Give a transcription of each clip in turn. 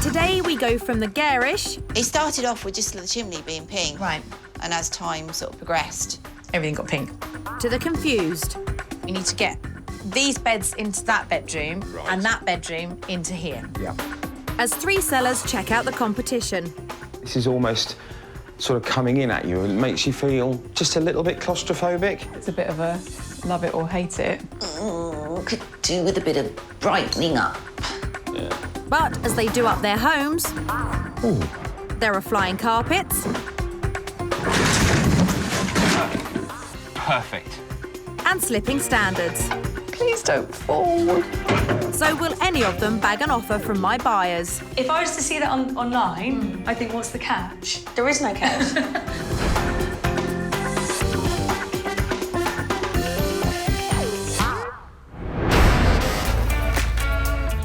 Today we go from the garish... It started off with just the chimney being pink. Right. And as time sort of progressed, Everything got pink. to the confused. We need to get these beds into that bedroom and that bedroom into here. Yeah. As three sellers check out the competition. This is almost sort of coming in at you and makes you feel just a little bit claustrophobic. It's a bit of a love it or hate it. could do with a bit of brightening up. Yeah. But as they do up their homes, Ooh. there are flying carpets. Perfect. And slipping standards. Please don't fall. So will any of them bag an offer from my buyers? If I was to see that online, I think, what's the catch? There is no catch.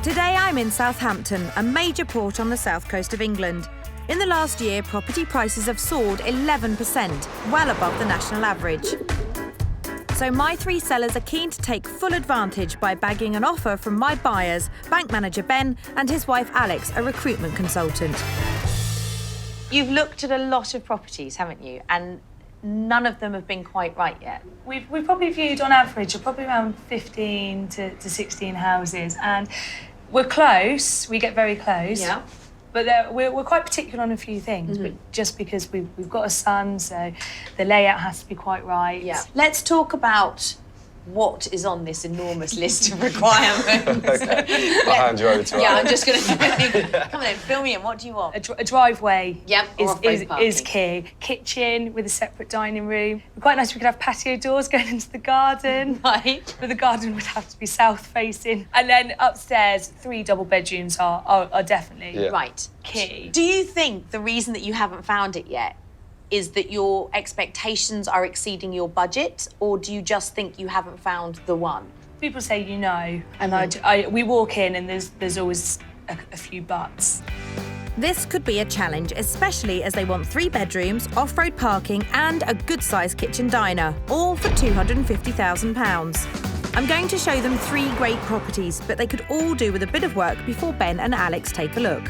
Today I'm in Southampton, a major port on the south coast of England. In the last year, property prices have soared 11%, well above the national average. So my three sellers are keen to take full advantage by bagging an offer from my buyers, bank manager Ben and his wife Alex, a recruitment consultant. You've looked at a lot of properties, haven't you? And none of them have been quite right yet. We've probably viewed, on average, probably around 15 to 16 houses, and we're close. We get very close. Yeah. But we're quite particular on a few things, but just because we've got a son, so the layout has to be quite right. Yeah. Let's talk about what is on this enormous list of requirements. Okay. I'll hand you over to Yeah, Alex. I'm just going to... Come on then, fill me in. What do you want? A driveway Yep, or off-road parking. is key. Kitchen with a separate dining room. Quite nice, we could have patio doors going into the garden. Right. But the garden would have to be south-facing. And then upstairs, 3 double bedrooms are definitely Right. key. Do you think the reason that you haven't found it yet is that your expectations are exceeding your budget, or do you just think you haven't found the one? People say you know, and we walk in and there's always a few buts. This could be a challenge, especially as they want 3 bedrooms, off-road parking and a good-sized kitchen diner, all for £250,000. I'm going to show them 3 great properties, but they could all do with a bit of work before Ben and Alex take a look.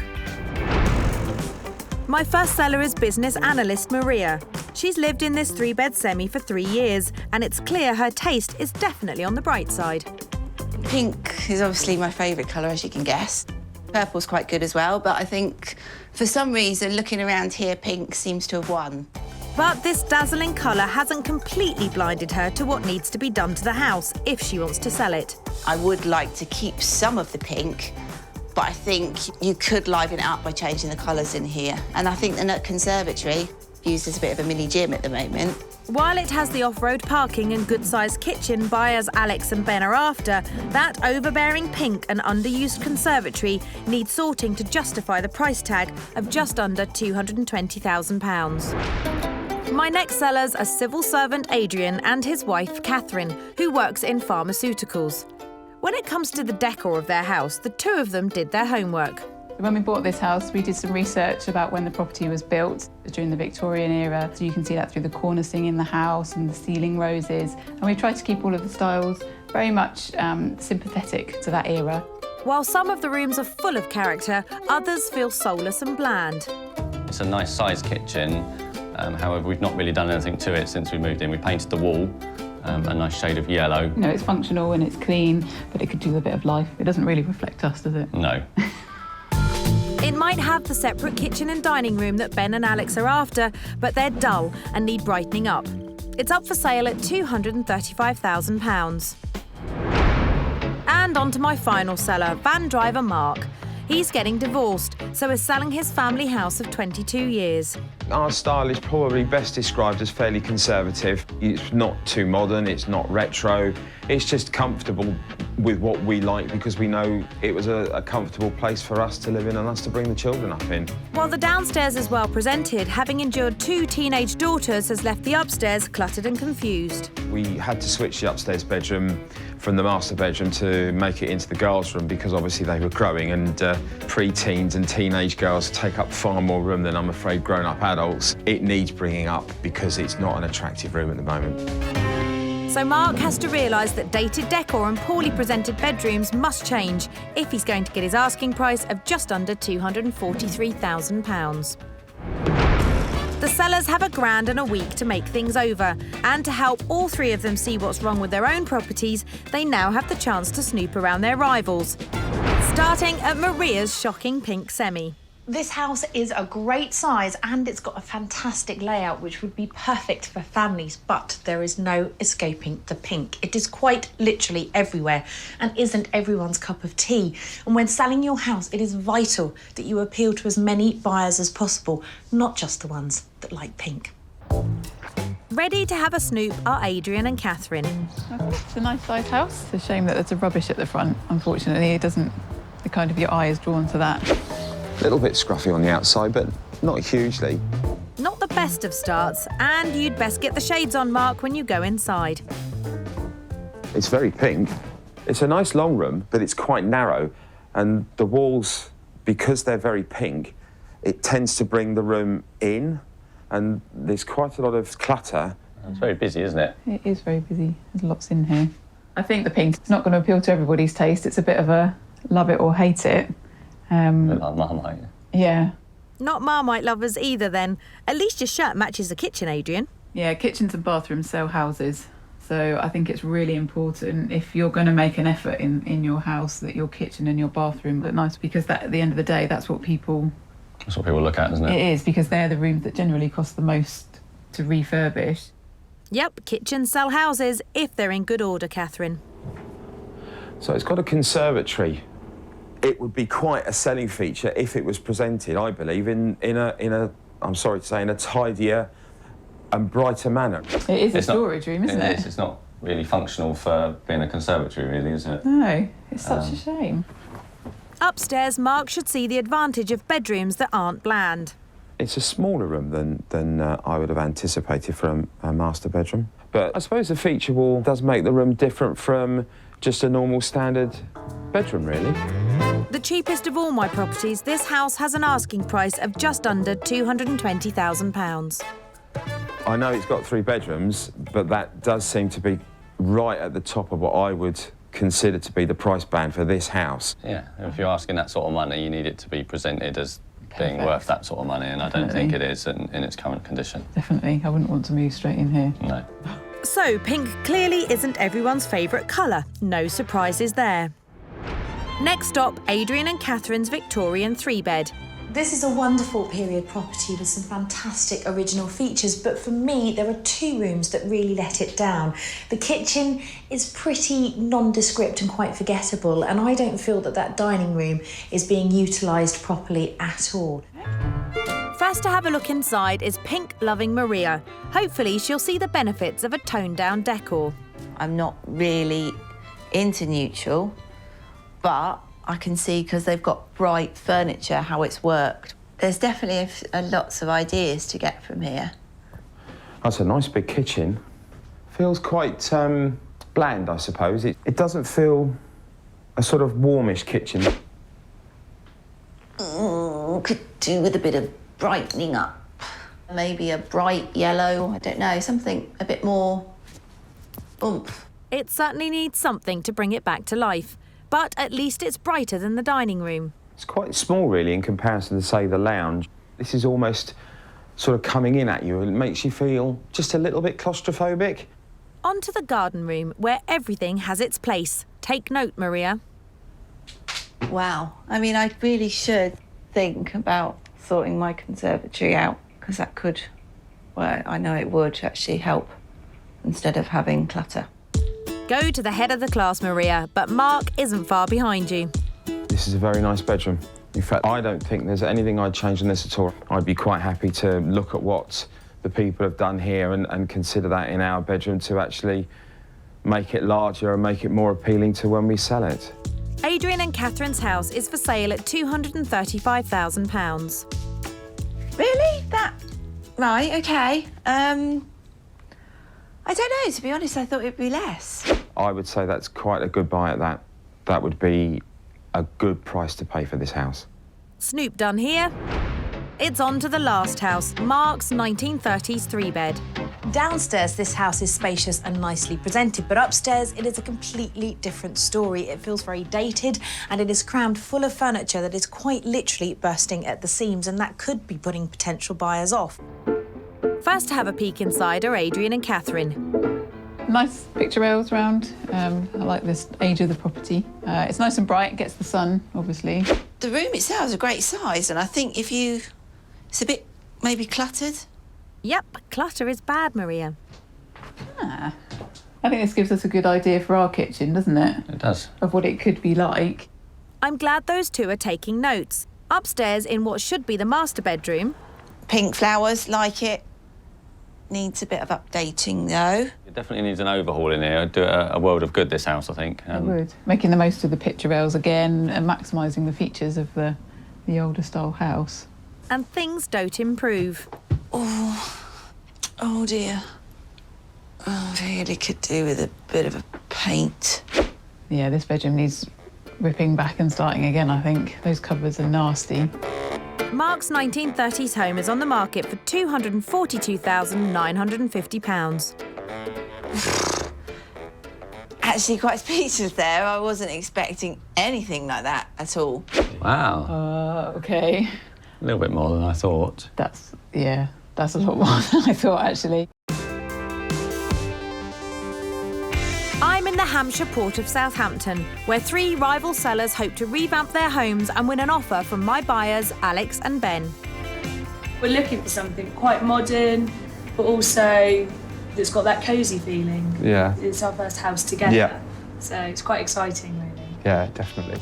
My first seller is business analyst Maria. She's lived in this 3-bed semi for 3 years, and it's clear her taste is definitely on the bright side. Pink is obviously my favourite colour, as you can guess. Purple's quite good as well, but I think for some reason, looking around here, pink seems to have won. But this dazzling colour hasn't completely blinded her to what needs to be done to the house if she wants to sell it. I would like to keep some of the pink, but I think you could liven it up by changing the colours in here. And I think the conservatory, used as a bit of a mini gym at the moment. While it has the off-road parking and good-sized kitchen buyers Alex and Ben are after, that overbearing pink and underused conservatory needs sorting to justify the price tag of just under £220,000. My next sellers are civil servant Adrian and his wife Kathryn, who works in pharmaceuticals. When it comes to the decor of their house, the two of them did their homework. When we bought this house, we did some research about when the property was built during the Victorian era. So you can see that through the cornicing in the house and the ceiling roses. And we tried to keep all of the styles very much sympathetic to that era. While some of the rooms are full of character, others feel soulless and bland. It's a nice sized kitchen. However, we've not really done anything to it since we moved in. We painted the wall a nice shade of yellow. You know, it's functional and it's clean, but it could do with a bit of life. It doesn't really reflect us, does it? No. It might have the separate kitchen and dining room that Ben and Alex are after, but they're dull and need brightening up. It's up for sale at £235,000. And on to my final seller, van driver Mark. He's getting divorced, so is selling his family house of 22 years. Our style is probably best described as fairly conservative. It's not too modern, it's not retro. It's just comfortable with what we like because we know it was a comfortable place for us to live in and us to bring the children up in. While the downstairs is well presented, having endured 2 teenage daughters has left the upstairs cluttered and confused. We had to switch the upstairs bedroom from the master bedroom to make it into the girls' room because obviously they were growing and pre-teens and teenage girls take up far more room than I'm afraid grown-up adults. It needs bringing up because it's not an attractive room at the moment. So Mark has to realise that dated decor and poorly presented bedrooms must change if he's going to get his asking price of just under £243,000. The sellers have £1,000 and a week to make things over, and to help all three of them see what's wrong with their own properties, they now have the chance to snoop around their rivals. Starting at Maria's shocking pink semi. This house is a great size and it's got a fantastic layout which would be perfect for families, but there is no escaping the pink. It is quite literally everywhere and isn't everyone's cup of tea. And when selling your house, it is vital that you appeal to as many buyers as possible, not just the ones that like pink. Ready to have a snoop are Adrian and Kathryn. It's a nice size house. It's a shame that there's a rubbish at the front. Unfortunately, it doesn't, the kind of your eye is drawn to that. A little bit scruffy on the outside, but not hugely. Not the best of starts, and you'd best get the shades on, Mark, when you go inside. It's very pink. It's a nice long room, but it's quite narrow, and the walls, because they're very pink, it tends to bring the room in, and there's quite a lot of clutter. It's very busy, isn't it? It is very busy. There's lots in here. I think the pink is not going to appeal to everybody's taste. It's a bit of a love it or hate it. A bit like Marmite. Yeah. Not Marmite lovers either, then. At least your shirt matches the kitchen, Adrian. Yeah, kitchens and bathrooms sell houses. So I think it's really important if you're going to make an effort in your house that your kitchen and your bathroom look nice, because that, at the end of the day, that's what people look at, isn't it? It is, because they're the rooms that generally cost the most to refurbish. Yep, kitchens sell houses if they're in good order, Kathryn. So it's got a conservatory. It would be quite a selling feature if it was presented, I believe, in a I'm sorry to say, in a tidier and brighter manner. It is a storage room, isn't it? It's not really functional for being a conservatory, really, is it? No, it's such a shame. Upstairs, Mark should see the advantage of bedrooms that aren't bland. It's a smaller room than I would have anticipated from a master bedroom. But I suppose the feature wall does make the room different from just a normal standard bedroom, really. The cheapest of all my properties, this house has an asking price of just under £220,000. I know it's got 3 bedrooms, but that does seem to be right at the top of what I would consider to be the price band for this house. Yeah, if you're asking that sort of money, you need it to be presented as being worth that sort of money, and I don't think it is in its current condition. Definitely, I wouldn't want to move straight in here. No. So, pink clearly isn't everyone's favourite colour. No surprises there. Next stop, Adrian and Kathryn's Victorian 3-bed. This is a wonderful period property with some fantastic original features, but for me, there are 2 rooms that really let it down. The kitchen is pretty nondescript and quite forgettable, and I don't feel that dining room is being utilised properly at all. First to have a look inside is pink-loving Maria. Hopefully she'll see the benefits of a toned-down decor. I'm not really into neutral, but I can see, because they've got bright furniture, how it's worked. There's definitely lots of ideas to get from here. That's a nice big kitchen. Feels quite bland, I suppose. It doesn't feel a sort of warmish kitchen. Could do with a bit of brightening up. Maybe a bright yellow, I don't know, something a bit more oomph. It certainly needs something to bring it back to life, but at least it's brighter than the dining room. It's quite small, really, in comparison to, say, the lounge. This is almost sort of coming in at you. It makes you feel just a little bit claustrophobic. On to the garden room, where everything has its place. Take note, Maria. Wow. I mean, I really should think about sorting my conservatory out, because that could, well, I know it would actually help instead of having clutter. Go to the head of the class, Maria, but Mark isn't far behind you. This is a very nice bedroom. In fact, I don't think there's anything I'd change in this at all. I'd be quite happy to look at what the people have done here and consider that in our bedroom to actually make it larger and make it more appealing to when we sell it. Adrian and Kathryn's house is for sale at £235,000. Really? That? Right, OK. I don't know, to be honest, I thought it'd be less. I would say that's quite a good buy at that. That would be a good price to pay for this house. Snoop done here. It's on to the last house, Mark's 1930s 3-bed. Downstairs, this house is spacious and nicely presented, but upstairs, it is a completely different story. It feels very dated, and it is crammed full of furniture that is quite literally bursting at the seams, and that could be putting potential buyers off. First to have a peek inside are Adrian and Kathryn. Nice picture rails round. I like this age of the property. It's nice and bright, gets the sun, obviously. The room itself is a great size, and I think it's a bit maybe cluttered. Yep, clutter is bad, Maria. I think this gives us a good idea for our kitchen, doesn't it? It does. Of what it could be like. I'm glad those two are taking notes. Upstairs, in what should be the master bedroom, Pink flowers, like it. Needs a bit of updating, though. It definitely needs an overhaul in here. It'd do a world of good, this house, I think. It would. Making the most of the picture rails again and maximising the features of the older style house. and things don't improve. Oh dear. Oh, really could do with a bit of a paint. Yeah, this bedroom needs ripping back and starting again, I think. Those cupboards are nasty. Mark's 1930s home is on the market for £242,950. Actually, quite speechless there. I wasn't expecting anything like that at all. Wow. OK. A little bit more than I thought. That's a lot more than I thought, actually. I'm in the Hampshire port of Southampton, where 3 rival sellers hope to revamp their homes and win an offer from my buyers, Alex and Ben. We're looking for something quite modern, but also that's got that cosy feeling. Yeah. It's our first house together. Yeah. So it's quite exciting, really. Yeah, definitely.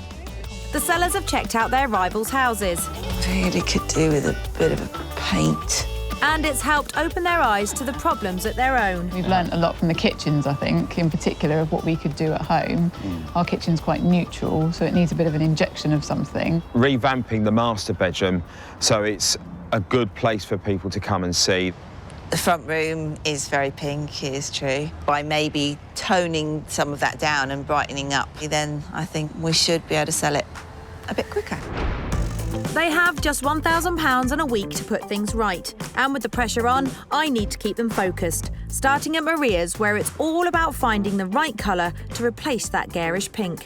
The sellers have checked out their rivals' houses, Really could do with a bit of a paint. and it's helped open their eyes to the problems at their own. We've learnt a lot from the kitchens, I think, in particular of what we could do at home. Our kitchen's quite neutral, so it needs a bit of an injection of something. Revamping the master bedroom so it's a good place for people to come and see. The front room is very pink, it is true. By maybe toning some of that down and brightening up, then I think we should be able to sell it a bit quicker. They have just £1,000 and a week to put things right. And with the pressure on, I need to keep them focused. Starting at Maria's, where it's all about finding the right colour to replace that garish pink.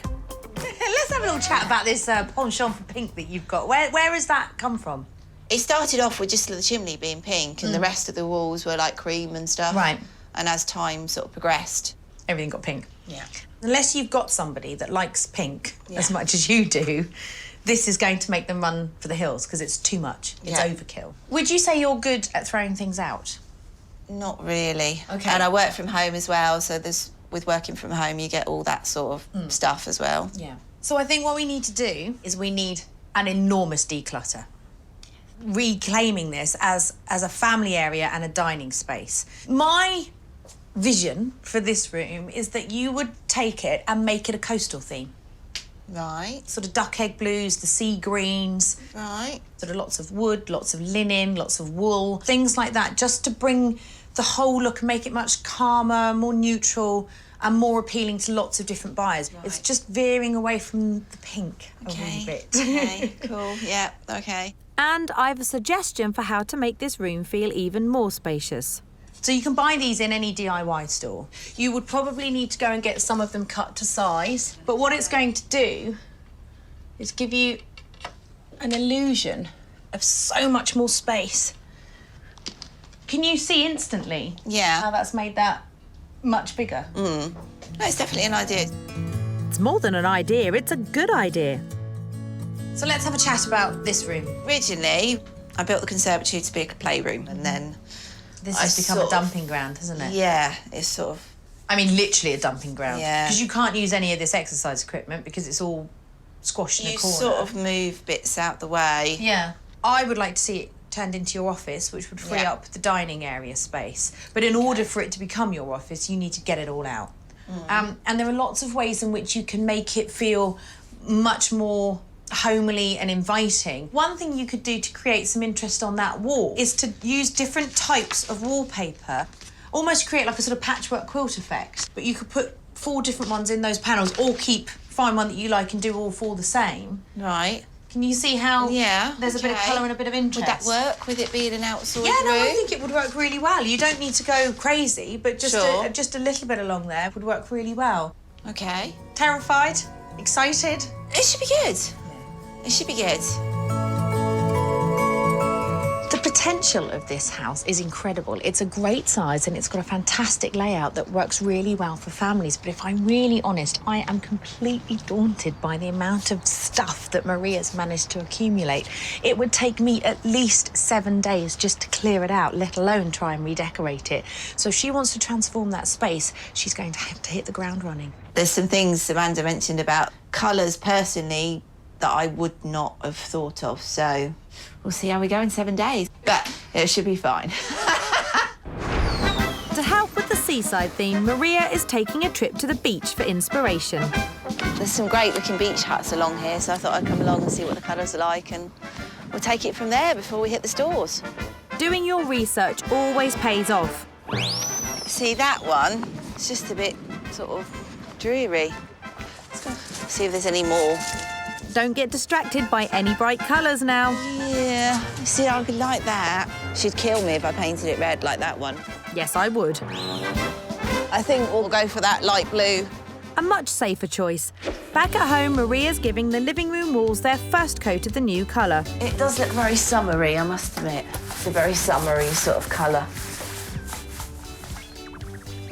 Let's have a little chat about this penchant for pink that you've got. Where has that come from? It started off with just the chimney being pink and the rest of the walls were like cream and stuff. Right. And as time sort of progressed. Everything got pink. Yeah. Unless you've got somebody that likes pink as much as you do, this is going to make them run for the hills because it's too much. It's overkill. Would you say you're good at throwing things out? Not really. Okay. And I work from home as well, so with working from home you get all that sort of stuff as well. Yeah. So I think what we need to do is we need an enormous declutter. Reclaiming this as a family area and a dining space. My vision for this room is that you would take it and make it a coastal theme. Right. Sort of duck egg blues, the sea greens. Right. Sort of lots of wood, lots of linen, lots of wool, things like that, just to bring the whole look and make it much calmer, more neutral and more appealing to lots of different buyers. Right. It's just veering away from the pink a little bit. Okay, cool. Yeah, okay. And I've a suggestion for how to make this room feel even more spacious. So you can buy these in any DIY store. You would probably need to go and get some of them cut to size. But what it's going to do is give you an illusion of so much more space. Can you see instantly Yeah. how that's made that much bigger? No, it's definitely an idea. It's more than an idea, it's a good idea. So let's have a chat about this room. Originally, I built the conservatory to be a playroom and then This has become a sort of- dumping ground, hasn't it? yeah, it's sort of I mean, literally a dumping ground. Yeah. Because you can't use any of this exercise equipment because it's all squashed in a you corner. sort of move bits out the way. Yeah. I would like to see it turned into your office, which would free Yeah. up the dining area space. But in order for it to become your office, you need to get it all out. And there are lots of ways in which you can make it feel much more homely and inviting. One thing you could do to create some interest on that wall is to use different types of wallpaper, almost create like a sort of patchwork quilt effect. But you could put 4 different ones in those panels or find one that you like and do all 4 the same. Right. Can you see how there's a bit of okay. colour and a bit of interest? Would that work with it being an outside room? Yeah, no, I think it would work really well. You don't need to go crazy, but just just a little bit along there would work really well. Okay. Terrified? Excited? It should be good. It should be good. The potential of this house is incredible. It's a great size and it's got a fantastic layout that works really well for families. But if I'm really honest, I am completely daunted by the amount of stuff that Maria's managed to accumulate. It would take me at least 7 days just to clear it out, let alone try and redecorate it. So if she wants to transform that space, she's going to have to hit the ground running. There's some things Amanda mentioned about colours personally that I would not have thought of, so we'll see how we go in 7 days. But it should be fine. To help with the seaside theme, Maria is taking a trip to the beach for inspiration. There's some great looking beach huts along here, so I thought I'd come along and see what the colours are like, and we'll take it from there before we hit the stores. Doing your research always pays off. See, that one, it's just a bit sort of dreary. Let's go see if there's any more. Don't get distracted by any bright colours now. Yeah, see, I could like that. She'd kill me if I painted it red like that one. Yes, I would. I think we'll go for that light blue. A much safer choice. Back at home, Maria's giving the living room walls their first coat of the new colour. It does look very summery, I must admit. It's a very summery sort of colour.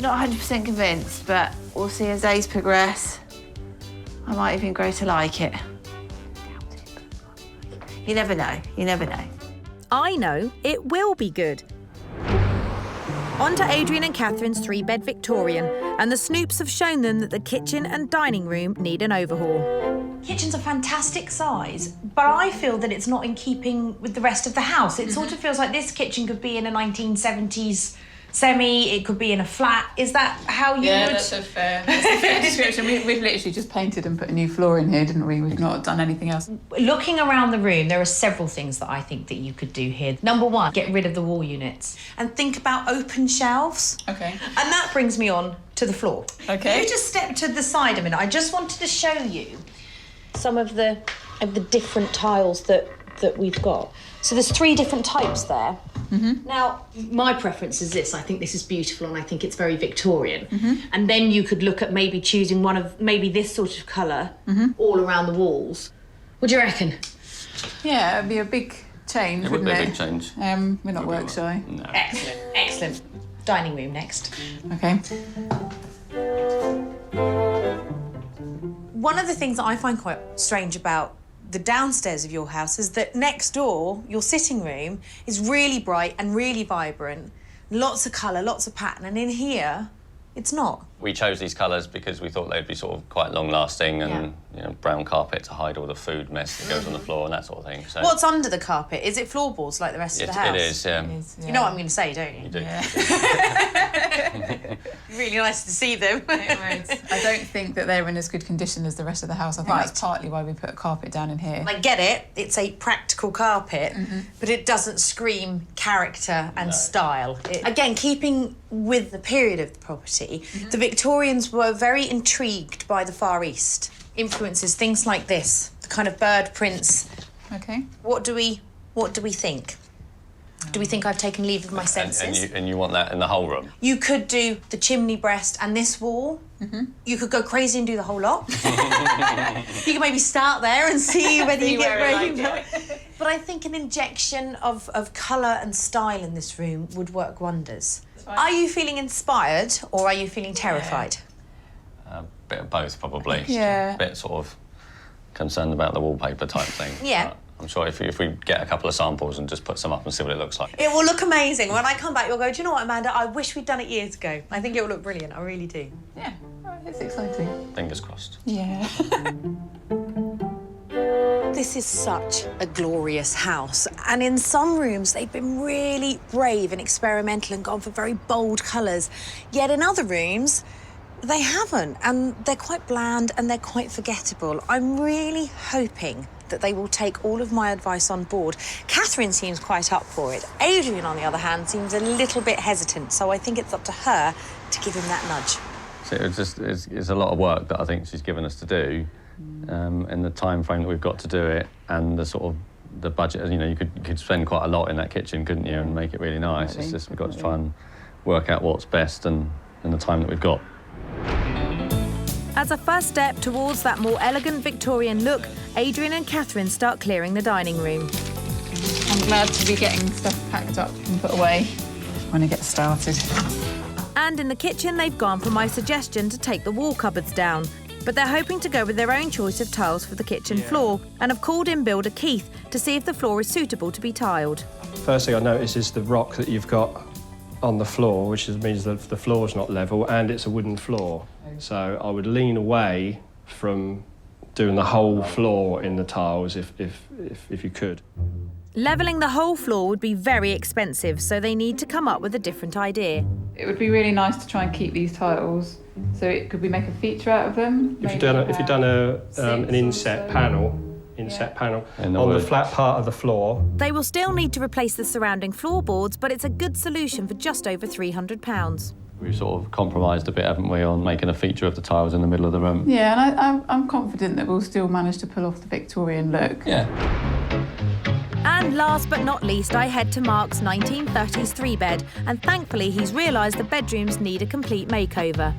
Not 100% convinced, but we'll see as days progress. I might even grow to like it. You never know, you never know. I know it will be good. On to Adrian and Kathryn's 3-bed Victorian, and the Snoops have shown them that the kitchen and dining room need an overhaul. Kitchen's a fantastic size, but I feel that it's not in keeping with the rest of the house. It sort of feels like this kitchen could be in a 1970s semi, it could be in a flat. Is that how you would... Yeah, that's a fair description. We've literally just painted and put a new floor in here, didn't we? We've not done anything else. Looking around the room, there are several things that I think that you could do here. Number one, get rid of the wall units and think about open shelves. Okay. And that brings me on to the floor. Okay. You just step to the side a minute. I just wanted to show you some of the different tiles that we've got. So there's 3 different types there. Mm-hmm. Now, my preference is this. I think this is beautiful and I think it's very Victorian. Mm-hmm. And then you could look at maybe choosing one of maybe this sort of colour all around the walls. What do you reckon? Yeah, it'd be a big change, wouldn't it? It would be a big change. We're not work shy. No. Excellent, excellent. Dining room next. Okay. One of the things that I find quite strange about the downstairs of your house is that next door, your sitting room, is really bright and really vibrant, lots of colour, lots of pattern, and in here, it's not. We chose these colours because we thought they'd be sort of quite long-lasting and you know, brown carpet to hide all the food mess that goes on the floor and that sort of thing. So what's under the carpet? Is it floorboards like the rest of the house? It is, yeah. You know what I'm going to say, don't you? You do. Yeah. Really nice to see them. I don't think that they're in as good condition as the rest of the house. I think that's partly why we put a carpet down in here. I get it, it's a practical carpet, but it doesn't scream character and style. Again, keeping with the period of the property, the Victorians were very intrigued by the Far East. Influences, things like this, the kind of bird prints. Okay. What do we think? Do we think I've taken leave of my senses? And you want that in the whole room? You could do the chimney breast and this wall. You could go crazy and do the whole lot. You could maybe start there and see whether you get rainbow. But I think an injection of colour and style in this room would work wonders. Are you feeling inspired or are you feeling terrified? A bit of both, probably. Yeah. A bit sort of concerned about the wallpaper type thing. Yeah. But I'm sure if we get a couple of samples and just put some up and see what it looks like. It will look amazing. When I come back, you'll go, do you know what, Amanda? I wish we'd done it years ago. I think it will look brilliant. I really do. Yeah, it's exciting. Fingers crossed. Yeah. This is such a glorious house. And in some rooms, they've been really brave and experimental and gone for very bold colours. Yet in other rooms, they haven't. And they're quite bland and they're quite forgettable. I'm really hoping that they will take all of my advice on board. Kathryn seems quite up for it. Adrian, on the other hand, seems a little bit hesitant, so I think it's up to her to give him that nudge. So it's a lot of work that I think she's given us to do, in the time frame that we've got to do it, and the sort of the budget. You know, you could spend quite a lot in that kitchen, couldn't you, and make it really nice. It's just we've got to try and work out what's best and in the time that we've got. As a first step towards that more elegant Victorian look, Adrian and Kathryn start clearing the dining room. I'm glad to be getting stuff packed up and put away when I get started. And in the kitchen, they've gone for my suggestion to take the wall cupboards down. But they're hoping to go with their own choice of tiles for the kitchen floor and have called in builder Keith to see if the floor is suitable to be tiled. First thing I notice is the rock that you've got on the floor, which means that the floor's not level and it's a wooden floor. So I would lean away from doing the whole floor in the tiles if you could. Levelling the whole floor would be very expensive, so they need to come up with a different idea. It would be really nice to try and keep these tiles. So could we make a feature out of them? If you've done an inset panel on the flat part of the floor. They will still need to replace the surrounding floorboards, but it's a good solution for just over £300. We've sort of compromised a bit, haven't we, on making a feature of the tiles in the middle of the room. Yeah, and I'm confident that we'll still manage to pull off the Victorian look. Yeah. And last but not least, I head to Mark's 1930s three-bed, and thankfully he's realised the bedrooms need a complete makeover.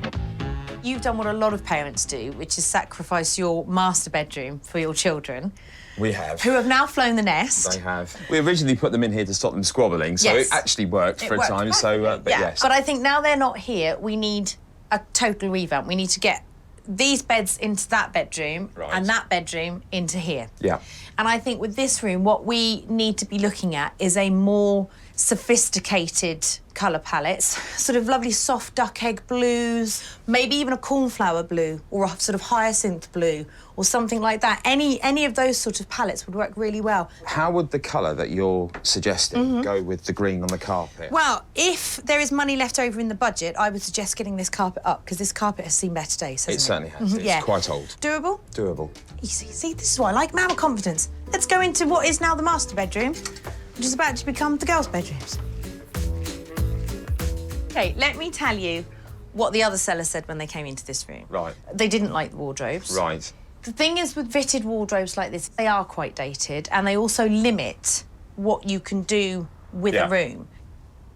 You've done what a lot of parents do, which is sacrifice your master bedroom for your children. We have. Who have now flown the nest. They have. We originally put them in here to stop them squabbling, so Yes. it actually worked for a time. So, but yeah. yes. But I think now they're not here, we need a total revamp. We need to get these beds into that bedroom and that bedroom into here. Yeah. And I think with this room, what we need to be looking at is a more sophisticated colour palettes, sort of lovely soft duck egg blues, maybe even a cornflower blue or a sort of hyacinth blue or something like that. Any of those sort of palettes would work really well. How would the colour that you're suggesting go with the green on the carpet? Well, if there is money left over in the budget, I would suggest getting this carpet up because this carpet has seen better days, hasn't it? It certainly has. It's quite old. Doable? Doable. Easy. See, this is what I like, man of confidence. Let's go into what is now the master bedroom, which is about to become the girls' bedrooms. Okay, let me tell you what the other seller said when they came into this room. Right. They didn't like the wardrobes. Right. The thing is with fitted wardrobes like this, they are quite dated and they also limit what you can do with a room.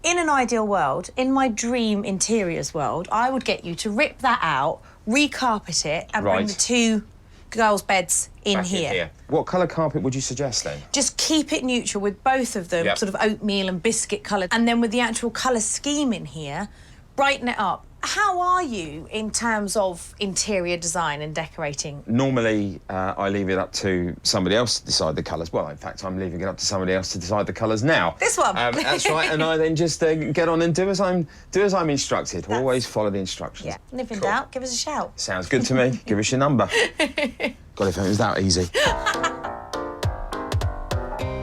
In an ideal world, in my dream interiors world, I would get you to rip that out, recarpet it and bring the two girls' beds in here. What colour carpet would you suggest then? Just keep it neutral with both of them, sort of oatmeal and biscuit coloured, and then with the actual colour scheme in here, brighten it up. How are you in terms of interior design and decorating? Normally, I leave it up to somebody else to decide the colours. Well, in fact, I'm leaving it up to somebody else to decide the colours now. This one? That's right, and I then just get on and do as I'm instructed. Always follow the instructions. Yeah, and if in doubt, give us a shout. Sounds good to me. Give us your number. God, if it was that easy.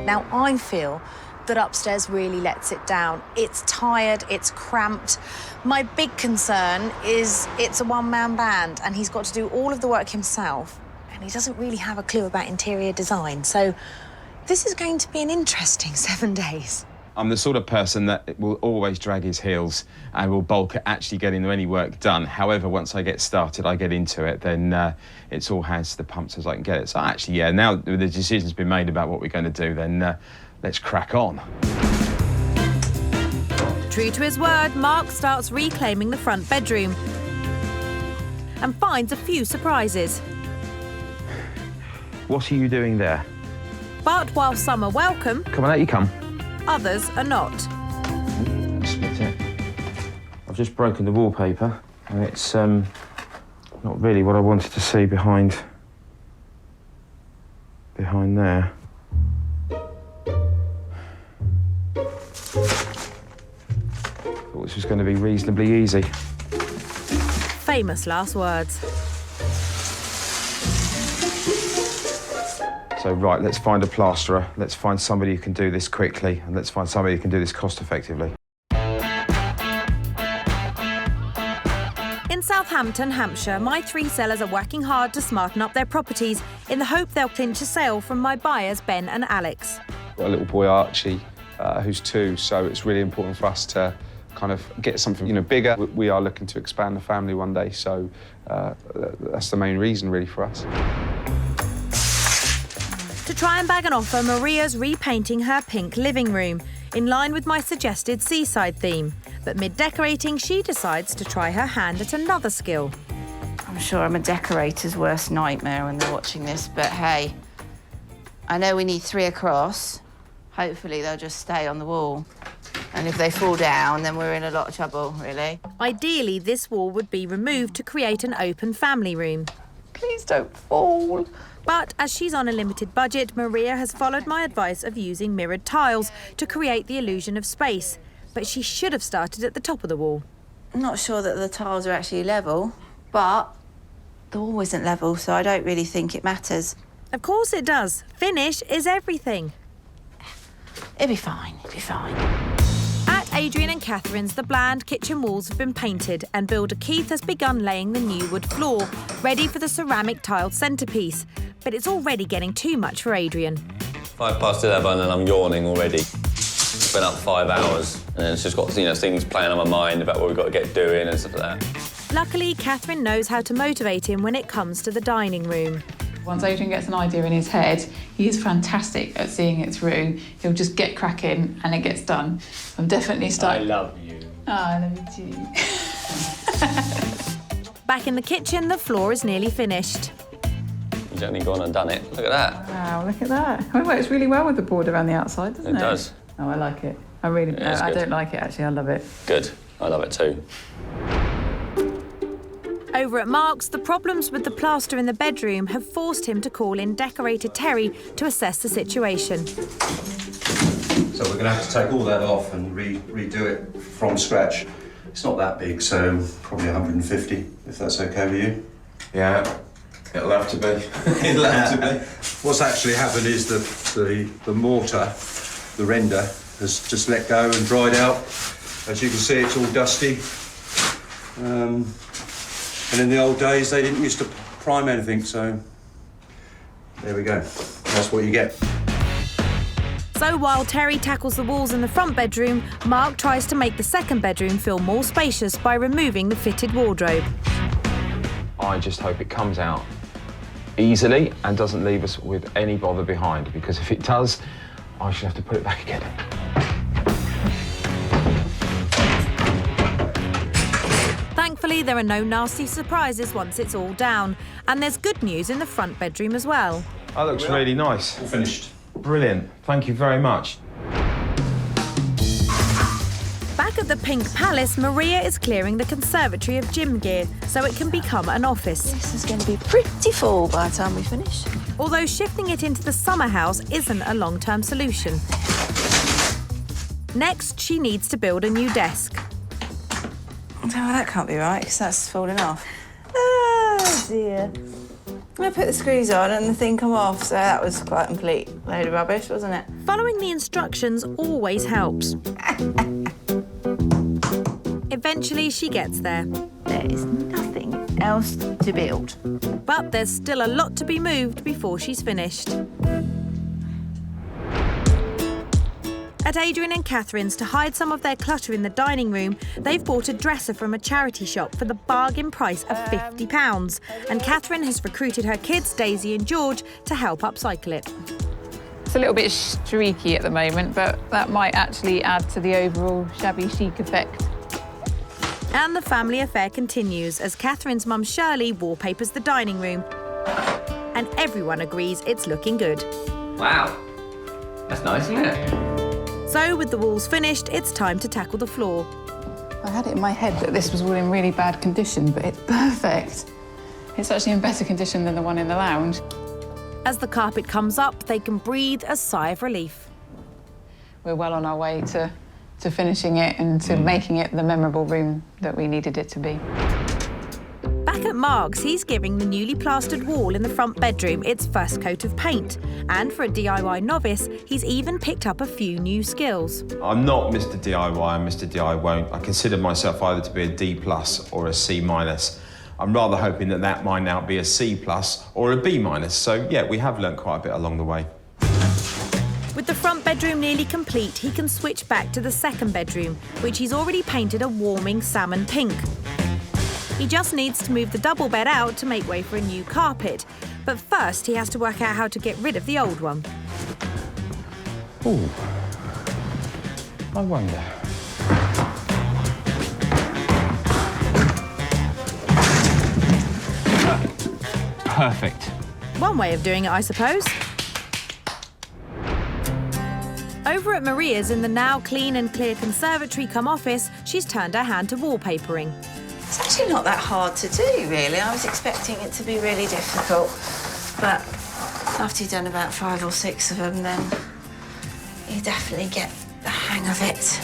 Now, I feel that upstairs really lets it down. It's tired, it's cramped. My big concern is it's a one-man band and he's got to do all of the work himself and he doesn't really have a clue about interior design. So this is going to be an interesting 7 days. I'm the sort of person that will always drag his heels and will balk at actually getting any work done. However, once I get started, I get into it, then it's all hands to the pumps as I can get it. So actually, yeah, now the decision's been made about what we're going to do, then let's crack on. True to his word, Mark starts reclaiming the front bedroom and finds a few surprises. What are you doing there? But while some are welcome, Come on, out you come. others are not. Split it. I've just broken the wallpaper, and it's not really what I wanted to see behind there. Thought this was going to be reasonably easy. Famous last words. So, right, let's find a plasterer. Let's find somebody who can do this quickly, and let's find somebody who can do this cost-effectively. In Southampton, Hampshire, my three sellers are working hard to smarten up their properties in the hope they'll clinch a sale from my buyers, Ben and Alex. Got a little boy, Archie, who's 2, so it's really important for us to kind of get something, bigger. We are looking to expand the family one day, so that's the main reason, really, for us. try and bag an offer, Maria's repainting her pink living room, in line with my suggested seaside theme. But mid-decorating, she decides to try her hand at another skill. I'm sure I'm a decorator's worst nightmare when they're watching this, but hey, I know we need 3 across. Hopefully they'll just stay on the wall. And if they fall down, then we're in a lot of trouble, really. Ideally, this wall would be removed to create an open family room. Please don't fall. But as she's on a limited budget, Maria has followed my advice of using mirrored tiles to create the illusion of space. But she should have started at the top of the wall. I'm not sure that the tiles are actually level, but the wall isn't level, so I don't really think it matters. Of course it does. Finish is everything. It'll be fine, it'll be fine. At Adrian and Kathryn's, the bland kitchen walls have been painted and builder Keith has begun laying the new wood floor, ready for the ceramic tiled centrepiece. But it's already getting too much for Adrian. 11 and I'm yawning already. It's been up 5 hours and it's just got things playing on my mind about what we've got to get doing and stuff like that. Luckily, Kathryn knows how to motivate him when it comes to the dining room. Once Adrian gets an idea in his head, he is fantastic at seeing it through. He'll just get cracking and it gets done. I'm definitely starting... I love you. Oh, I love you too. Back in the kitchen, the floor is nearly finished. He's only gone and done it. Look at that. Wow, look at that. It works really well with the board around the outside, doesn't it? It does. Oh, I like it. I really do. I don't like it, actually. I love it. Good. I love it too. Over at Mark's, the problems with the plaster in the bedroom have forced him to call in decorator Terry to assess the situation. So we're going to have to take all that off and redo it from scratch. It's not that big, so probably 150, if that's okay with you. Yeah, it'll have to be. It'll have to be. What's actually happened is the mortar, the render, has just let go and dried out. As you can see, it's all dusty. And in the old days, they didn't used to prime anything, so there we go. That's what you get. So while Terry tackles the walls in the front bedroom, Mark tries to make the second bedroom feel more spacious by removing the fitted wardrobe. I just hope it comes out easily and doesn't leave us with any bother behind, because if it does, I should have to put it back again. Thankfully, there are no nasty surprises once it's all down. And there's good news in the front bedroom as well. That looks really nice. All finished. Brilliant. Thank you very much. Back at the Pink Palace, Maria is clearing the conservatory of gym gear so it can become an office. This is going to be pretty full by the time we finish. Although shifting it into the summer house isn't a long-term solution. Next, she needs to build a new desk. Oh, that can't be right, because that's falling off. Oh, dear. I put the screws on and the thing come off, so that was quite a complete load of rubbish, wasn't it? Following the instructions always helps. Eventually, she gets there. There is nothing else to build. But there's still a lot to be moved before she's finished. At Adrian and Kathryn's, to hide some of their clutter in the dining room, they've bought a dresser from a charity shop for the bargain price of £50. And Kathryn has recruited her kids, Daisy and George, to help upcycle it. It's a little bit streaky at the moment, but that might actually add to the overall shabby chic effect. And the family affair continues as Kathryn's mum Shirley wallpapers the dining room. And everyone agrees it's looking good. Wow. That's nice, isn't it? So, with the walls finished, it's time to tackle the floor. I had it in my head that this was all in really bad condition, but it's perfect. It's actually in better condition than the one in the lounge. As the carpet comes up, they can breathe a sigh of relief. We're well on our way to finishing it and to making it the memorable room that we needed it to be. Back at Mark's, he's giving the newly plastered wall in the front bedroom its first coat of paint. And for a DIY novice, he's even picked up a few new skills. I'm not Mr. DIY and Mr. DIY won't. I consider myself either to be a D+ or a C-. I'm rather hoping that might now be a C+ or a B-. So, yeah, we have learnt quite a bit along the way. With the front bedroom nearly complete, he can switch back to the second bedroom, which he's already painted a warming salmon pink. He just needs to move the double bed out to make way for a new carpet. But first, he has to work out how to get rid of the old one. Ooh, I wonder. Perfect. One way of doing it, I suppose. Over at Maria's in the now clean and clear conservatory come office, she's turned her hand to wallpapering. It's actually not that hard to do, really. I was expecting it to be really difficult, but after you've done about 5 or 6 of them, then you definitely get the hang of it.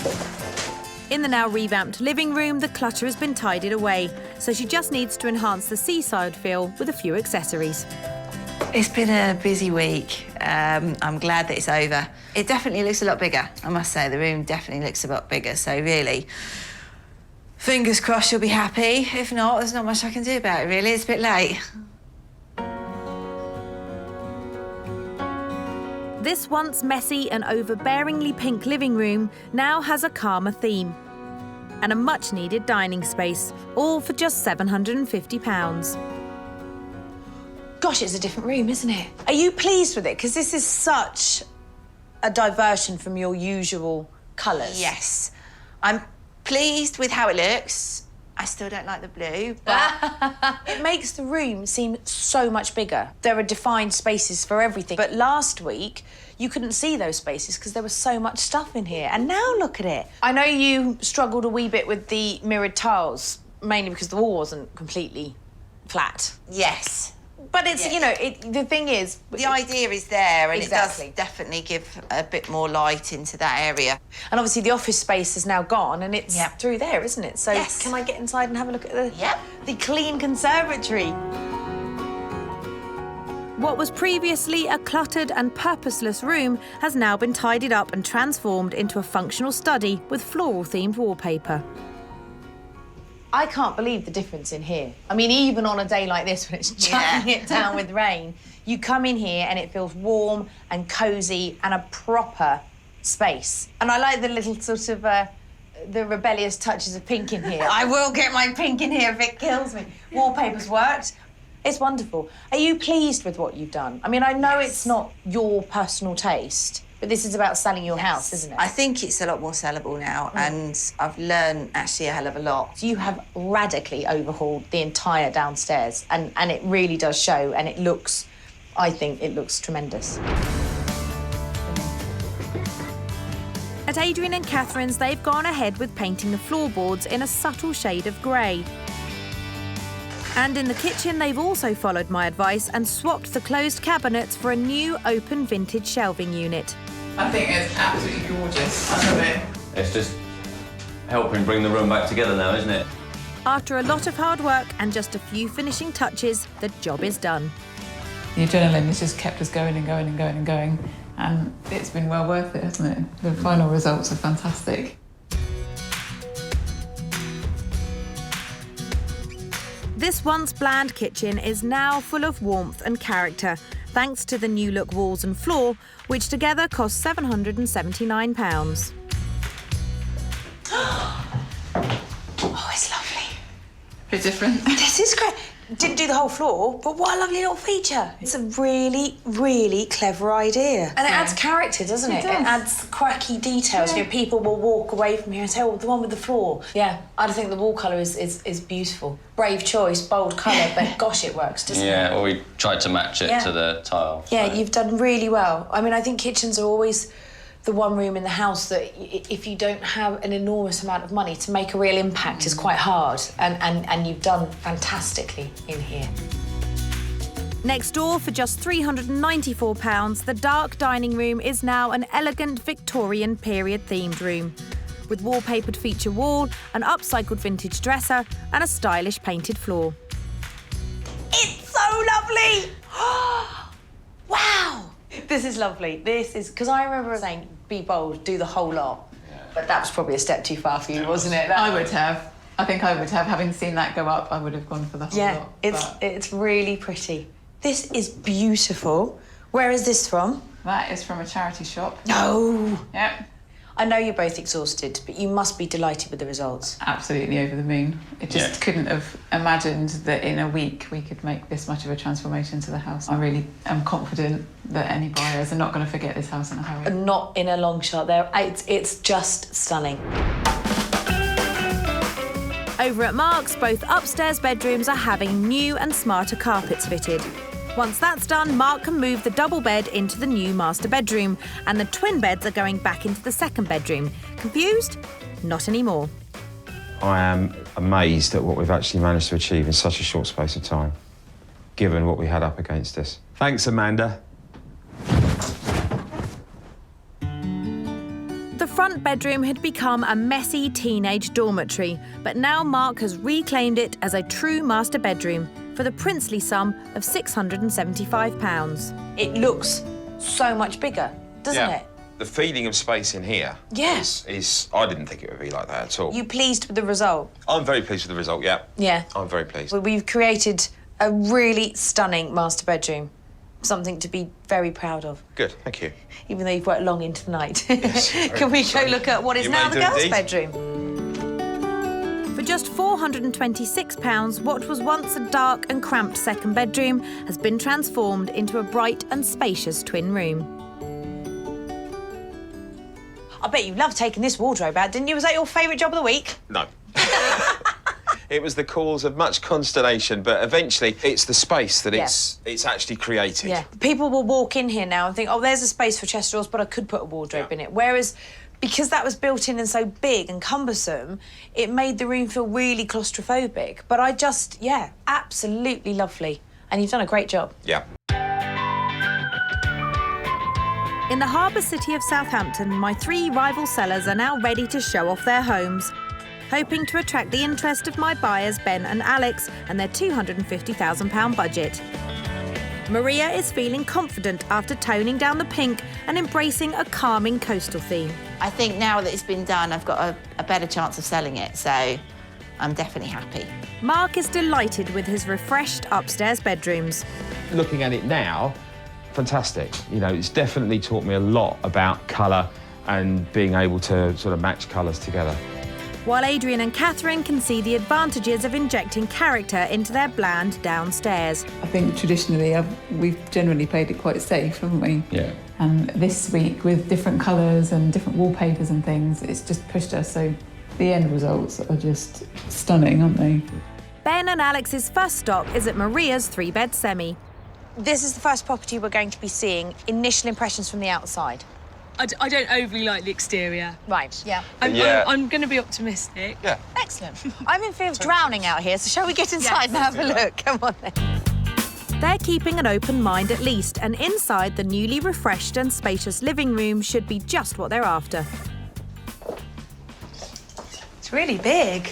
In the now revamped living room, the clutter has been tidied away, so she just needs to enhance the seaside feel with a few accessories. It's been a busy week. I'm glad that it's over. It definitely looks a lot bigger, I must say. The room definitely looks a lot bigger, so really, fingers crossed you'll be happy. If not, there's not much I can do about it, really. It's a bit late. This once messy and overbearingly pink living room now has a calmer theme and a much-needed dining space, all for just £750. Gosh, it's a different room, isn't it? Are you pleased with it? Because this is such a diversion from your usual colours. Yes. I'm pleased with how it looks. I still don't like the blue, but... It makes the room seem so much bigger. There are defined spaces for everything. But last week, you couldn't see those spaces because there was so much stuff in here. And now look at it. I know you struggled a wee bit with the mirrored tiles, mainly because the wall wasn't completely flat. Yes. But it's, Yes. you know, the thing is... The idea is there, and Exactly. it does definitely give a bit more light into that area. And obviously the office space is now gone and it's Yep. through there, isn't it? So Yes. can I get inside and have a look at the, Yep. the clean conservatory? What was previously a cluttered and purposeless room has now been tidied up and transformed into a functional study with floral-themed wallpaper. I can't believe the difference in here. I mean, even on a day like this when it's chucking it down with rain, you come in here and it feels warm and cosy and a proper space. And I like the little sort of, the rebellious touches of pink in here. I will get my pink in here if it kills me. Wallpaper's worked. It's wonderful. Are you pleased with what you've done? I mean, I know it's not your personal taste, but this is about selling your house, isn't it? I think it's a lot more sellable now, and I've learned actually a hell of a lot. You have radically overhauled the entire downstairs, and it really does show, and it looks, I think it looks tremendous. At Adrian and Kathryn's, they've gone ahead with painting the floorboards in a subtle shade of grey. And in the kitchen, they've also followed my advice and swapped the closed cabinets for a new open vintage shelving unit. I think it's absolutely gorgeous. I love it. It's just helping bring the room back together now, isn't it? After a lot of hard work and just a few finishing touches, the job is done. The adrenaline has just kept us going and going and going and going, and it's been well worth it, hasn't it? The final results are fantastic. This once bland kitchen is now full of warmth and character, thanks to the new look walls and floor, which together cost £779. Oh, it's lovely. Bit different. This is great. Didn't do the whole floor, but what a lovely little feature. It's a really, really clever idea. And it adds character, doesn't it? It does. It adds quirky details. You know, people will walk away from here and say, oh, the one with the floor. Yeah, I think the wall colour is beautiful. Brave choice, bold colour, but gosh, it works, doesn't it? Yeah, well, we tried to match it to the tile. Yeah, so. you've done really well. I mean, I think kitchens are always the one room in the house that if you don't have an enormous amount of money to make a real impact is quite hard. And you've done fantastically in here. Next door, for just £394, the dark dining room is now an elegant Victorian period-themed room, with wallpapered feature wall, an upcycled vintage dresser, and a stylish painted floor. It's so lovely! Wow! This is lovely. This is... Because I remember saying, be bold, do the whole lot. Yeah. But that was probably a step too far for you, wasn't it? I would have. I think I would have. Having seen that go up, I would have gone for the whole lot. Yeah, it's really pretty. This is beautiful. Where is this from? That is from a charity shop. No! Yep. I know you're both exhausted, but you must be delighted with the results. Absolutely over the moon. It just couldn't have imagined that in a week we could make this much of a transformation to the house. I really am confident that any buyers are not going to forget this house in a hurry. Not in a long shot there. It's just stunning. Over at Mark's, both upstairs bedrooms are having new and smarter carpets fitted. Once that's done, Mark can move the double bed into the new master bedroom, and the twin beds are going back into the second bedroom. Confused? Not anymore. I am amazed at what we've actually managed to achieve in such a short space of time, given what we had up against us. Thanks, Amanda. The front bedroom had become a messy teenage dormitory, but now Mark has reclaimed it as a true master bedroom for the princely sum of £675. It looks so much bigger, doesn't it? The feeling of space in here Yes. is I didn't think it would be like that at all. You pleased with the result? I'm very pleased with the result, yeah. Yeah. I'm very pleased. Well, we've created a really stunning master bedroom. Something to be very proud of. Good, thank you. Even though you've worked long into the night. Yes, Can we go look at what is You now may the do girls' indeed. bedroom? For just £426, what was once a dark and cramped second bedroom has been transformed into a bright and spacious twin room. I bet you loved taking this wardrobe out, didn't you? Was that your favourite job of the week? No. It was the cause of much consternation, but eventually it's the space that it's actually created. Yeah. People will walk in here now and think, oh, there's a space for chest drawers, but I could put a wardrobe in it. Whereas, because that was built in and so big and cumbersome, it made the room feel really claustrophobic. But I just, absolutely lovely. And you've done a great job. Yeah. In the harbour city of Southampton, my 3 rival sellers are now ready to show off their homes, hoping to attract the interest of my buyers Ben and Alex and their £250,000 budget. Maria is feeling confident after toning down the pink and embracing a calming coastal theme. I think now that it's been done, I've got a better chance of selling it, so I'm definitely happy. Mark is delighted with his refreshed upstairs bedrooms. Looking at it now, fantastic. You know, it's definitely taught me a lot about colour and being able to sort of match colours together. While Adrian and Kathryn can see the advantages of injecting character into their bland downstairs. I think traditionally we've generally played it quite safe, haven't we? Yeah. And this week, with different colours and different wallpapers and things, it's just pushed us. So the end results are just stunning, aren't they? Ben and Alex's first stop is at Maria's 3-bed semi. This is the first property we're going to be seeing. Initial impressions from the outside. I don't overly like the exterior. Right, yeah. I'm going to be optimistic. Yeah. Excellent. I'm in fear of drowning out here, so shall we get inside and have a look? Come on then. They're keeping an open mind at least, and inside the newly refreshed and spacious living room should be just what they're after. It's really big.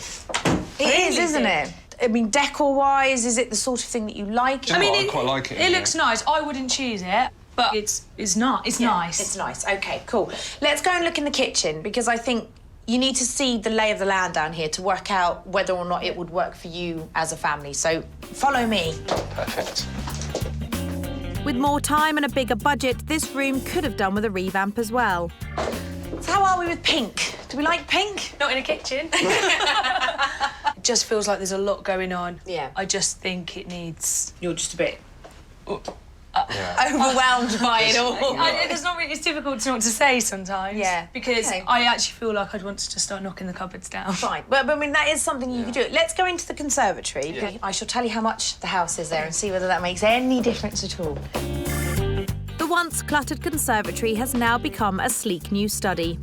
It is, isn't it? I mean, decor-wise, is it the sort of thing that you like? I quite like it. It looks nice. I wouldn't choose it, but it's not. It's nice. It's nice. OK, cool. Let's go and look in the kitchen, because I think you need to see the lay of the land down here to work out whether or not it would work for you as a family. So follow me. Perfect. With more time and a bigger budget, this room could have done with a revamp as well. So how are we with pink? Do we like pink? Not in a kitchen. It just feels like there's a lot going on. Yeah. I just think it needs... You're just a bit overwhelmed by it all. It's difficult to know what to say sometimes. Yeah. Because Okay. I actually feel like I'd want to just start knocking the cupboards down. Fine. But I mean, that is something you could do. Let's go into the conservatory. Yeah. I shall tell you how much the house is there and see whether that makes any difference at all. The once cluttered conservatory has now become a sleek new study.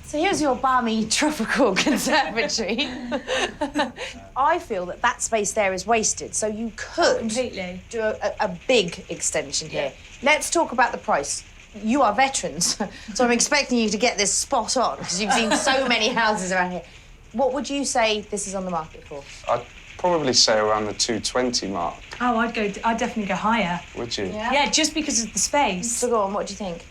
So here's your balmy tropical conservatory. I feel that that space there is wasted, so you could Completely. do a big extension here. Let's talk about the price. You are veterans, so I'm expecting you to get this spot on, because you've seen so many houses around here. What would you say this is on the market for? I'd probably say around the 220 mark. Oh, I'd definitely go higher. Would you? Yeah, just because of the space. So go on, what do you think?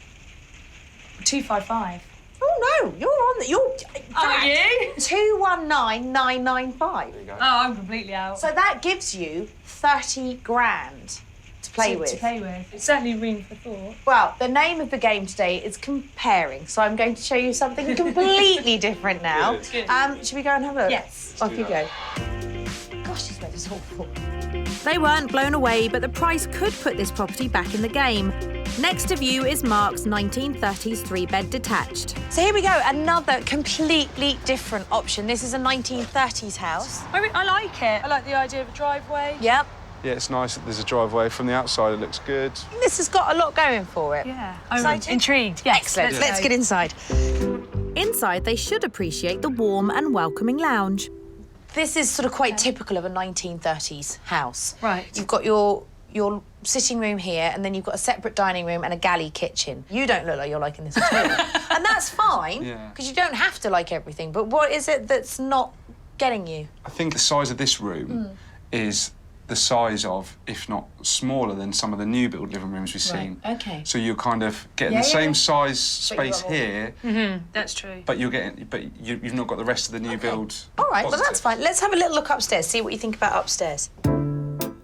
255. Oh no, you're on the. You're. Are you? 219,995. Oh, I'm completely out. So that gives you 30 grand to play with. To play with. It's certainly room for thought. Well, the name of the game today is comparing, so I'm going to show you something completely different now. Good. Should we go and have a look? Yes. Off you go. Gosh, this weather's awful. They weren't blown away, but the price could put this property back in the game. Next to view is Mark's 1930s three-bed detached. So here we go, another completely different option. This is a 1930s house. I like it. I like the idea of a driveway. Yep. Yeah, it's nice that there's a driveway. From the outside, it looks good. This has got a lot going for it. Yeah. Excited? I'm intrigued. Yes. Excellent. Let's get inside. Inside, they should appreciate the warm and welcoming lounge. This is sort of quite typical of a 1930s house. Right. You've got your sitting room here, and then you've got a separate dining room and a galley kitchen. You don't look like you're liking this at all. And that's fine, because you don't have to like everything. But what is it that's not getting you? I think the size of this room is the size of, if not smaller than some of the new build living rooms we've seen. Okay. So you're kind of getting the same size space here, That's true. but you've not got the rest of the new build. All right, well, that's positives. fine. Let's have a little look upstairs, see what you think about upstairs.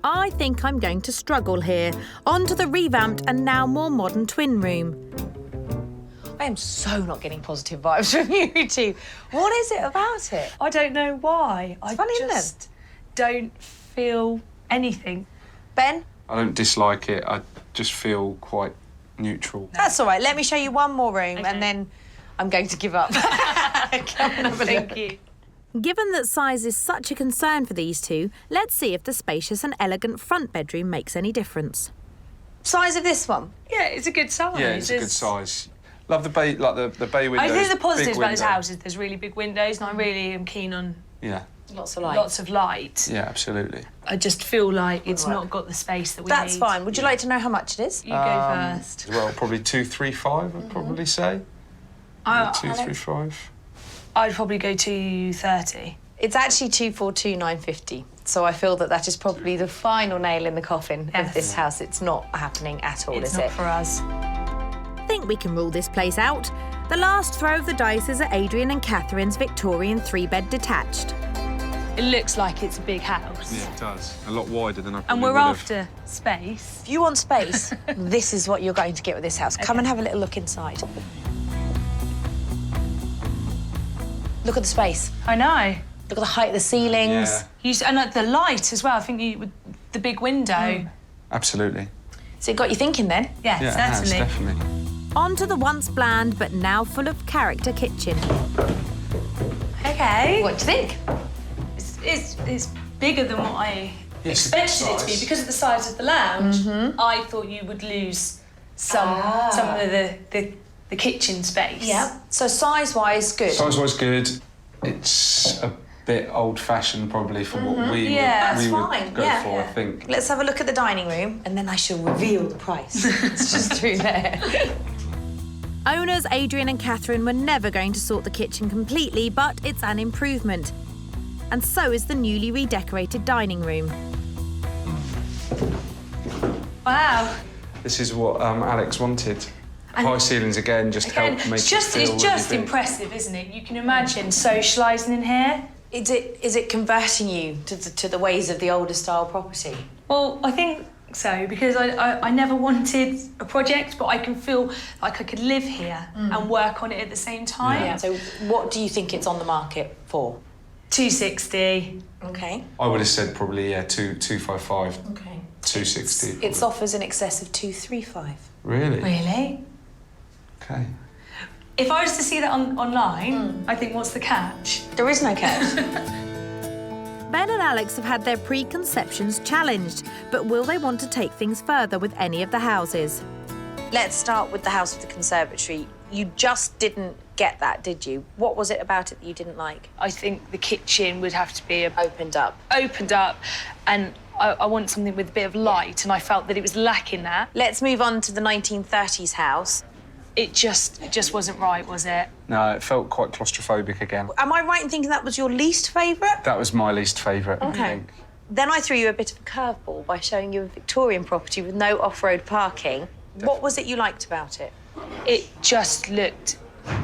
I think I'm going to struggle here. On to the revamped and now more modern twin room. I am so not getting positive vibes from you two. What is it about it? I don't know why. I funny, isn't it? just don't feel anything. Ben? I don't dislike it. I just feel quite neutral. That's all right. Let me show you one more room, Okay. and then I'm going to give up. Come and have a look. Thank you. Given that size is such a concern for these two, let's see if the spacious and elegant front bedroom makes any difference. Size of this one? Yeah, it's a good size. Yeah, it's a good size. Love the bay, like the bay windows. I think the positives big about this window. house is there's really big windows, and I really am keen on Yeah, Lots of light. lots of light. yeah, absolutely. I just feel like it's not got the space that we That's need. fine. Would you like to know how much it is? You go first. Well, probably 235, I'd probably say. 235. I'd probably go 230. It's actually 242,950. So I feel that that is probably the final nail in the coffin of this house. It's not happening at all, It's is not it? for us. Think we can rule this place out. The last throw of the dice is at Adrian and Kathryn's Victorian three-bed detached. It looks like it's a big house. Yeah, it does. A lot wider than I probably And we're would have. after space. If you want space, this is what you're going to get with this house. Come and have a little look inside. Look at the space. I know. Look at the height of the ceilings. Yeah, And the light as well. I think with the big window. absolutely. So it got you thinking then? Yeah, Yeah, it has, certainly. definitely. On to the once bland but now full of character kitchen. Okay. What do you think? It's bigger than what I Yes, it's a good expected it to be size. because of the size of the lounge. I thought you would lose some of the kitchen space. So size-wise, good. Size-wise good. It's a bit old-fashioned probably for what we Yeah, would fine. go Yeah. for, I think. Let's have a look at the dining room, and then I shall reveal the price. It's just through there. Owners Adrian and Kathryn were never going to sort the kitchen completely, but it's an improvement. And so is the newly redecorated dining room. Wow. This is what Alex wanted. High ceilings again just help make it's just it feel really big. impressive, isn't it? You can imagine socialising in here. Is it converting you to the ways of the older style property? Well, I think so, because I never wanted a project, but I can feel like I could live here and work on it at the same time. Yeah. So what do you think it's on the market for? 260. Okay. I would have said probably, 255, Okay. 260. It's offers in excess of 235. Really? Really? Okay. If I was to see that online, I think, what's the catch? There is no catch. Ben and Alex have had their preconceptions challenged, but will they want to take things further with any of the houses? Let's start with the house with the conservatory. You just didn't get that, did you? What was it about it that you didn't like? I think the kitchen would have to be Opened up. and I want something with a bit of light, and I felt that it was lacking that. Let's move on to the 1930s house. It just wasn't right, was it? No, it felt quite claustrophobic again. Am I right in thinking that was your least favourite? That was my least favourite, I Okay. think. Then I threw you a bit of a curveball by showing you a Victorian property with no off-road parking. What was it you liked about it? It just looked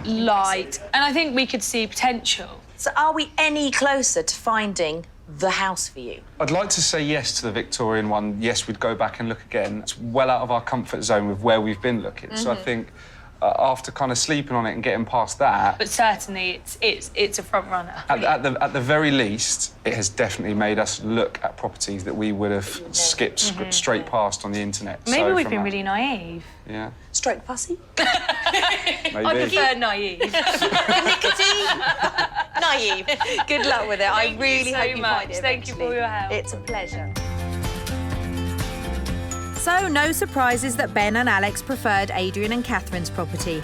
light, and I think we could see potential. So are we any closer to finding the house for you? I'd like to say yes to the Victorian one. Yes, we'd go back and look again. It's well out of our comfort zone with where we've been looking. So I think after kind of sleeping on it and getting past that... But certainly it's a front runner. At the very least, it has definitely made us look at properties that we would have skipped straight past on the internet. Maybe So we've from been that- really naive. Yeah, Stroke fussy? maybe. I prefer naive. Naive. Good luck with it. Thank I really you so hope you much. find it Thank you for eventually. your help. It's a pleasure. So no surprises that Ben and Alex preferred Adrian and Kathryn's property.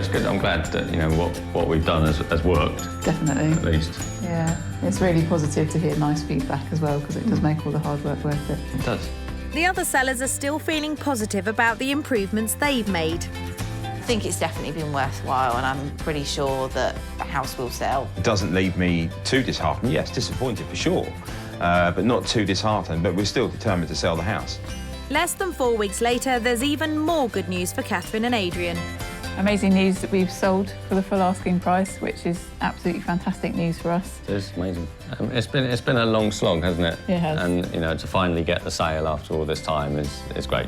It's good. I'm glad that, you know, what we've done has worked, Definitely. at least. Yeah, it's really positive to hear nice feedback as well, because it does make all the hard work worth it. It does. The other sellers are still feeling positive about the improvements they've made. I think it's definitely been worthwhile, and I'm pretty sure that the house will sell. It doesn't leave me too disheartened. Yes, disappointed for sure, but not too disheartened. But we're still determined to sell the house. Less than 4 weeks later, there's even more good news for Kathryn and Adrian. Amazing news that we've sold for the full asking price, which is absolutely fantastic news for us. It's amazing. It's been a long slog, hasn't it? It has. And, you know, to finally get the sale after all this time is great.